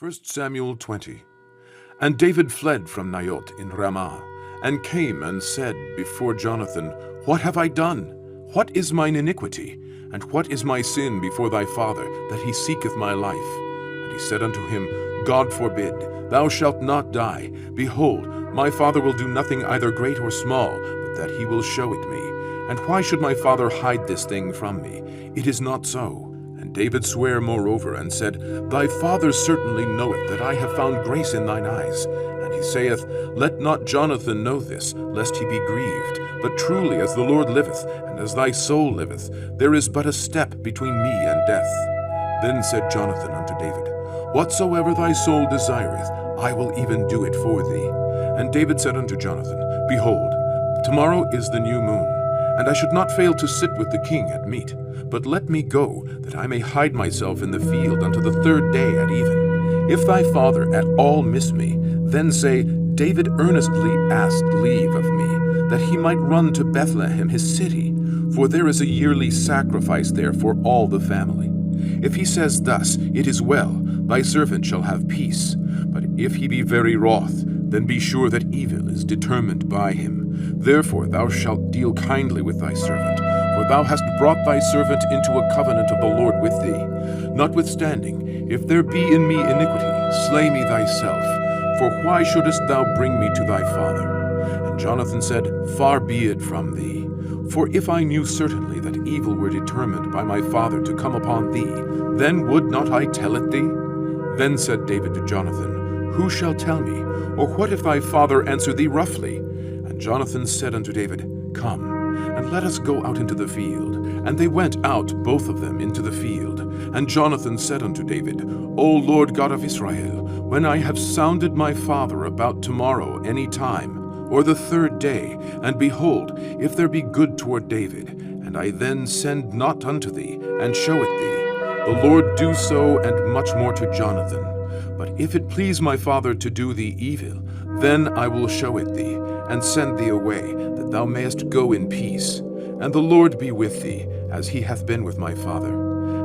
1 Samuel 20. And David fled from Naioth in Ramah, and came and said before Jonathan, What have I done? What is mine iniquity? And what is my sin before thy father, that he seeketh my life? And he said unto him, God forbid, thou shalt not die. Behold, my father will do nothing either great or small, but that he will show it me. And why should my father hide this thing from me? It is not so. And David sware moreover, and said, Thy father certainly knoweth that I have found grace in thine eyes. And he saith, Let not Jonathan know this, lest he be grieved. But truly, as the Lord liveth, and as thy soul liveth, there is but a step between me and death. Then said Jonathan unto David, Whatsoever thy soul desireth, I will even do it for thee. And David said unto Jonathan, Behold, tomorrow is the new moon, and I should not fail to sit with the king at meat. But let me go, that I may hide myself in the field unto the third day at even. If thy father at all miss me, then say, David earnestly asked leave of me, that he might run to Bethlehem his city, for there is a yearly sacrifice there for all the family. If he says thus, It is well, thy servant shall have peace. But if he be very wroth, then be sure that evil is determined by him. Therefore thou shalt deal kindly with thy servant, for thou hast brought thy servant into a covenant of the Lord with thee. Notwithstanding, if there be in me iniquity, slay me thyself. For why shouldest thou bring me to thy father? And Jonathan said, Far be it from thee. For if I knew certainly that evil were determined by my father to come upon thee, then would not I tell it thee? Then said David to Jonathan, Who shall tell me? Or what if thy father answer thee roughly? And Jonathan said unto David, Come, and let us go out into the field. And they went out both of them into the field. And Jonathan said unto David, O Lord God of Israel, when I have sounded my father about tomorrow any time, or the third day, and behold, if there be good toward David, and I then send not unto thee, and show it thee, the Lord do so, and much more to Jonathan. But if it please my father to do thee evil, then I will show it thee, and send thee away, that thou mayest go in peace. And the Lord be with thee, as he hath been with my father.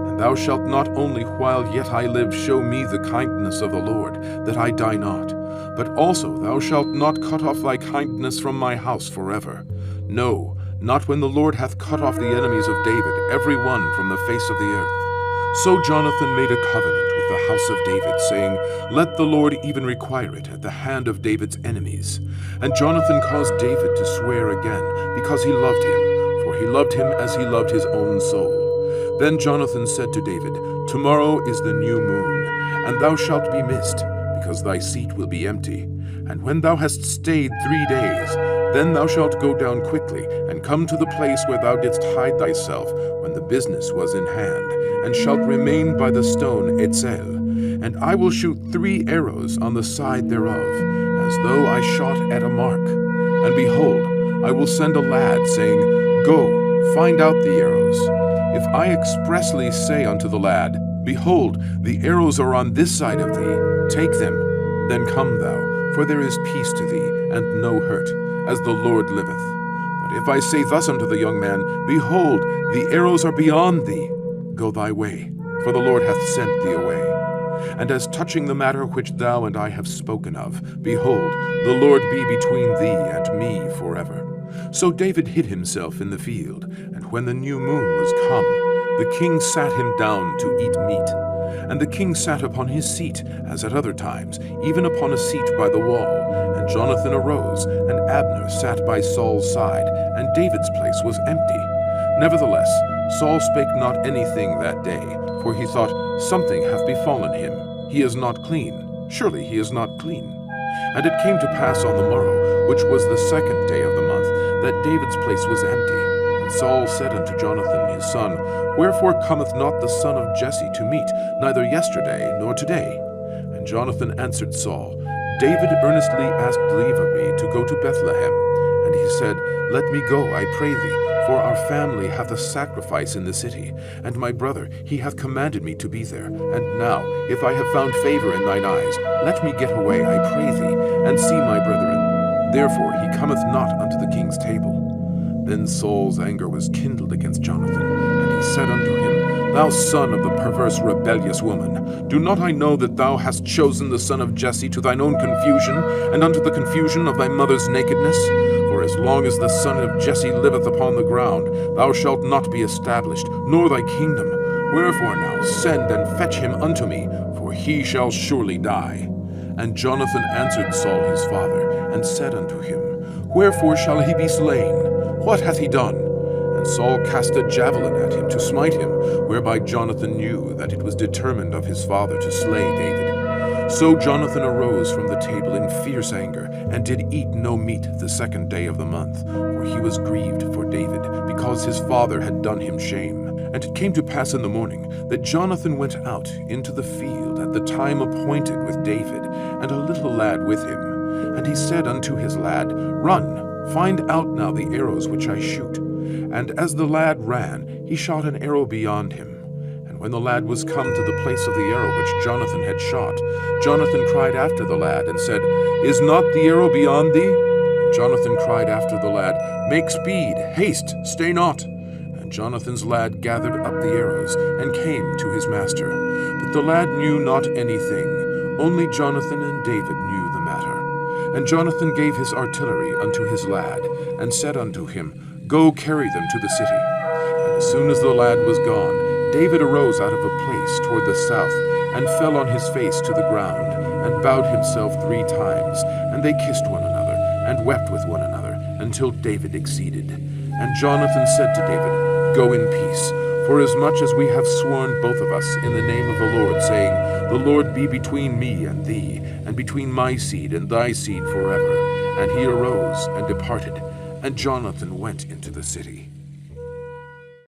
And thou shalt not only while yet I live show me the kindness of the Lord, that I die not, but also thou shalt not cut off thy kindness from my house forever. No, not when the Lord hath cut off the enemies of David, every one from the face of the earth. So Jonathan made a covenant with the house of David, saying, Let the Lord even require it at the hand of David's enemies. And Jonathan caused David to swear again, because he loved him, for he loved him as he loved his own soul. Then Jonathan said to David, Tomorrow is the new moon, and thou shalt be missed, because thy seat will be empty. And when thou hast stayed 3 days, then thou shalt go down quickly, and come to the place where thou didst hide thyself when the business was in hand, and shalt remain by the stone Etzel. And I will shoot 3 arrows on the side thereof, as though I shot at a mark. And behold, I will send a lad, saying, Go, find out the arrows. If I expressly say unto the lad, Behold, the arrows are on this side of thee, take them, then come thou, for there is peace to thee, and no hurt, as the Lord liveth. But if I say thus unto the young man, Behold, the arrows are beyond thee, go thy way, for the Lord hath sent thee away. And as touching the matter which thou and I have spoken of, behold, the Lord be between thee and me forever. So David hid himself in the field, and when the new moon was come, the king sat him down to eat meat. And the king sat upon his seat, as at other times, even upon a seat by the wall. And Jonathan arose, and Abner sat by Saul's side, and David's place was empty. Nevertheless, Saul spake not anything that day, for he thought, Something hath befallen him. He is not clean. Surely he is not clean. And it came to pass on the morrow, which was the 2nd day of the month, that David's place was empty. And Saul said unto Jonathan his son, Wherefore cometh not the son of Jesse to meat, neither yesterday nor today? And Jonathan answered Saul, David earnestly asked leave of me to go to Bethlehem. And he said, Let me go, I pray thee, for our family hath a sacrifice in the city, and my brother, he hath commanded me to be there. And now, if I have found favor in thine eyes, let me get away, I pray thee, and see my brethren. Therefore he cometh not unto the king's table. Then Saul's anger was kindled against Jonathan, and he said unto him, Thou son of the perverse rebellious woman, do not I know that thou hast chosen the son of Jesse to thine own confusion, and unto the confusion of thy mother's nakedness? For as long as the son of Jesse liveth upon the ground, thou shalt not be established, nor thy kingdom. Wherefore now send and fetch him unto me, for he shall surely die. And Jonathan answered Saul his father, and said unto him, Wherefore shall he be slain? What hath he done? And Saul cast a javelin at him to smite him, whereby Jonathan knew that it was determined of his father to slay David. So Jonathan arose from the table in fierce anger, and did eat no meat the 2nd day of the month, for he was grieved for David, because his father had done him shame. And it came to pass in the morning that Jonathan went out into the field at the time appointed with David, and a little lad with him. And he said unto his lad, Run, find out now the arrows which I shoot. And as the lad ran, he shot an arrow beyond him. And when the lad was come to the place of the arrow which Jonathan had shot, Jonathan cried after the lad, and said, Is not the arrow beyond thee? And Jonathan cried after the lad, Make speed, haste, stay not. And Jonathan's lad gathered up the arrows, and came to his master. But the lad knew not anything, only Jonathan and David knew the matter. And Jonathan gave his artillery unto his lad, and said unto him, Go carry them to the city. And as soon as the lad was gone, David arose out of a place toward the south, and fell on his face to the ground, and bowed himself 3 times. And they kissed one another, and wept with one another, until David exceeded. And Jonathan said to David, Go in peace, forasmuch as we have sworn both of us in the name of the Lord, saying, The Lord be between me and thee, and between my seed and thy seed forever. And he arose and departed, and Jonathan went into the city.